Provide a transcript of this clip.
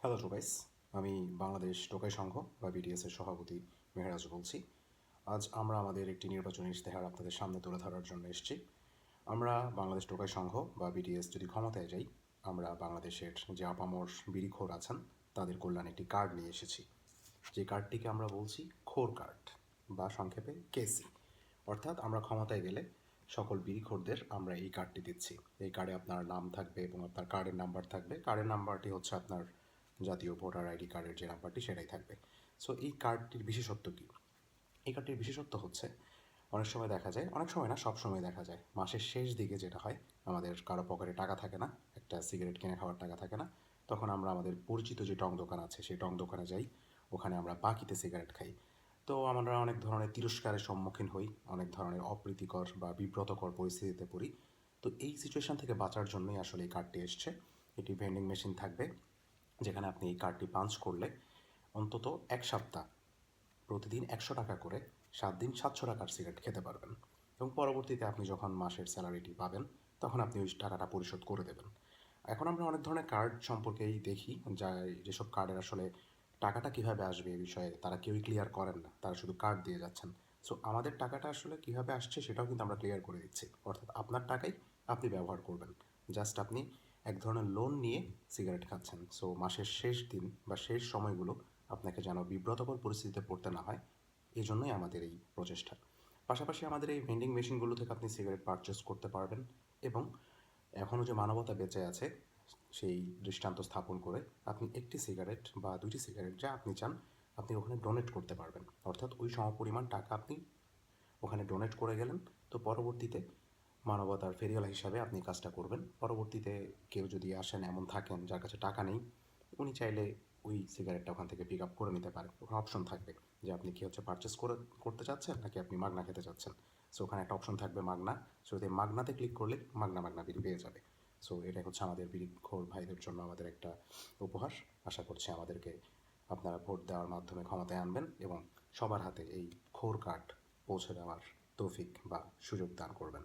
Hello টোকাইস, আমি বাংলাদেশ টোকাই সংঘ বা বিটিএসের সভাপতি মেহরাজ বলছি। আজ আমরা আমাদের একটি নির্বাচনী ইশতেহার আপনাদের সামনে তুলে ধরার জন্য এসেছি। আমরা বাংলাদেশ টোকাই সংঘ বা বিটিএস যদি ক্ষমতায় যাই, আমরা বাংলাদেশের যে আপামর বিড়িখোর আছেন তাদের কল্যাণে একটি কার্ড নিয়ে এসেছি। যে কার্ডটিকে আমরা বলছি খোর কার্ড বা সংক্ষেপে কেসি। অর্থাৎ আমরা ক্ষমতায় গেলে সকল বিড়িখোরদের আমরা এই কার্ডটি দিচ্ছি। এই কার্ডে আপনার নাম থাকবে এবং আপনার কার্ডের নাম্বার থাকবে। কার্ডের নাম্বারটি হচ্ছে আপনার জাতীয় ভোটার আইডি কার্ডের যে নাম্বারটি সেটাই থাকবে। সো এই কার্ডটির বিশেষত্ব কী? এই কার্ডটির বিশেষত্ব হচ্ছে অনেক সময় দেখা যায়, অনেক সময় না, সব সময় দেখা যায় মাসের শেষ দিকে যেটা হয়, আমাদের কারো পকেটে টাকা থাকে না, একটা সিগারেট কিনে খাওয়ার টাকা থাকে না, তখন আমরা আমাদের পরিচিত যে টং দোকান আছে সেই টং দোকানে যাই, ওখানে আমরা বাকিতে সিগারেট খাই। তো আমরা অনেক ধরনের তিরস্কারের সম্মুখীন হই, অনেক ধরনের অপ্রীতিকর বা বিব্রতকর পরিস্থিতিতে পড়ি। তো এই সিচুয়েশন থেকে বাঁচার জন্যই আসলে এই কার্ডটি এসছে। এটি ভেন্ডিং মেশিন থাকবে, যেখানে আপনি এই কার্ডটি পাঞ্চ করলে অন্তত এক সপ্তাহ প্রতিদিন 100 টাকা করে 7 দিন 700 টাকার সিগারেট খেতে পারবেন। এবং পরবর্তীতে আপনি যখন মাসের স্যালারিটি পাবেন তখন আপনি ওই টাকাটা পরিশোধ করে দেবেন। এখন আমরা অনেক ধরনের কার্ড সম্পর্কেই দেখি, যা যেসব কার্ডের আসলে টাকাটা কীভাবে আসবে এ বিষয়ে তারা কেউই ক্লিয়ার করেন না, তারা শুধু কার্ড দিয়ে যাচ্ছেন। সো আমাদের টাকাটা আসলে কীভাবে আসছে সেটাও কিন্তু আমরা ক্লিয়ার করে দিচ্ছি। অর্থাৎ আপনার টাকাই আপনি ব্যবহার করবেন, জাস্ট আপনি এক ধরনের লোন নিয়ে সিগারেট খাচ্ছেন। সো মাসের শেষ দিন বা শেষ সময়গুলো আপনাকে যেন বিব্রতকর পরিস্থিতিতে পড়তে না হয়, এই জন্যই আমাদের এই প্রচেষ্টা। পাশাপাশি আমাদের এই ভেন্ডিং মেশিনগুলো থেকে আপনি সিগারেট পারচেস করতে পারবেন এবং এখনও যে মানবতা বেঁচে আছে সেই দৃষ্টান্ত স্থাপন করে আপনি একটি সিগারেট বা দুটি সিগারেট যা আপনি চান আপনি ওখানে ডোনেট করতে পারবেন। অর্থাৎ ওই সমপরিমাণ টাকা আপনি ওখানে ডোনেট করে গেলেন। তো পরবর্তীতে মানবতার ফেরিওয়ালা হিসাবে আপনি কাজটা করবেন। পরবর্তীতে কেউ যদি আসেন এমন থাকেন যার কাছে টাকা নেই, উনি চাইলে ওই সিগারেটটা ওখান থেকে পিক আপ করে নিতে পারেন। ওখানে অপশন থাকবে যে আপনি কি হচ্ছে পারচেস করতে চাচ্ছেন নাকি আপনি মাগনা খেতে চাচ্ছেন। সো ওখানে একটা অপশন থাকবে মাগনা। সো যদি মাগনাতে ক্লিক করলে মাগনা মাগনা বিড়ি পেয়ে যাবে। সো এটাই হচ্ছে আমাদের বিড়িখোর ভাইদের জন্য আমাদের একটা উপহার। আশা করছি আমাদেরকে আপনারা ভোট দেওয়ার মাধ্যমে ক্ষমতায় আনবেন এবং সবার হাতে এই খোর কার্ড পৌঁছে দেওয়ার তৌফিক বা সুযোগ দান করবেন।